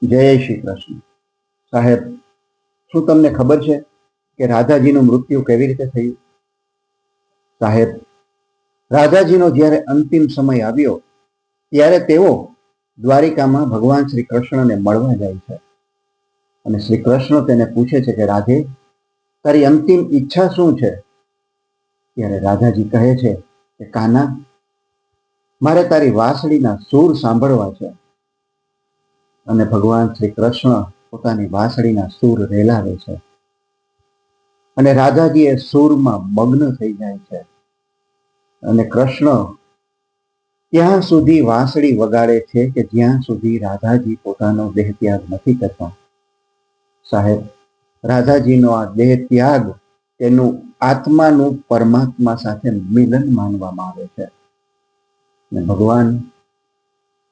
જય શ્રી કૃષ્ણ. સાહેબ, શું તમને ખબર છે કે રાધાજીનું મૃત્યુ કેવી રીતે થયું? સાહેબ, રાધાજીનો જ્યારે અંતિમ સમય આવ્યો ત્યારે તેઓ દ્વારિકામાં ભગવાન શ્રી કૃષ્ણને મળવા જાય છે અને શ્રી કૃષ્ણ તેને પૂછે છે કે રાધે, તારી અંતિમ ઈચ્છા શું છે? ત્યારે રાધાજી કહે છે કે કાના, મારે તારી વાંસળીના સૂર સાંભળવા છે. અને ભગવાન શ્રી કૃષ્ણ પોતાની વાંસળીના સૂર રેલાવે છે અને રાધાજી એ સૂરમાં મગ્ન થઈ જાય છે અને કૃષ્ણ ત્યાં સુધી વાંસળી વગાડે છે કે જ્યાં સુધી રાધાજી પોતાનો દેહ ત્યાગ નથી કરતા. સાહેબ, રાધાજીનો આ દેહ ત્યાગ તેનું આત્માનું પરમાત્મા સાથે મિલન માનવામાં આવે છે. અને ભગવાન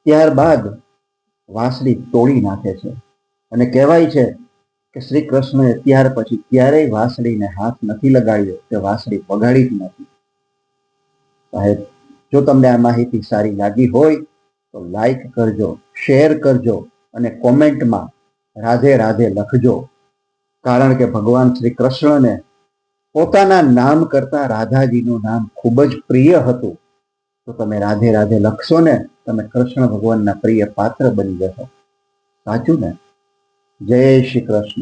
ત્યારબાદ વાંસળી તોડી નાખે છે અને કહેવાય છે કે શ્રી કૃષ્ણએ ત્યાર પછી ક્યારેય વાંસળીને હાથ નથી લગાડ્યો કે વાંસળી વગાડી જ નથી. સાહેબ, જો તમને આ માહિતી સારી લાગી હોય તો લાઈક કરજો, શેર કરજો અને કોમેન્ટમાં રાધે રાધે લખજો. કારણ કે ભગવાન શ્રી કૃષ્ણને પોતાના નામ કરતા રાધાજીનું નામ ખૂબ જ પ્રિય હતું. તો તમે રાધે રાધે લખશો ને, તમે કૃષ્ણ ભગવાનના પ્રિય પાત્ર બની જશો. સાચું ને? જય શ્રી કૃષ્ણ.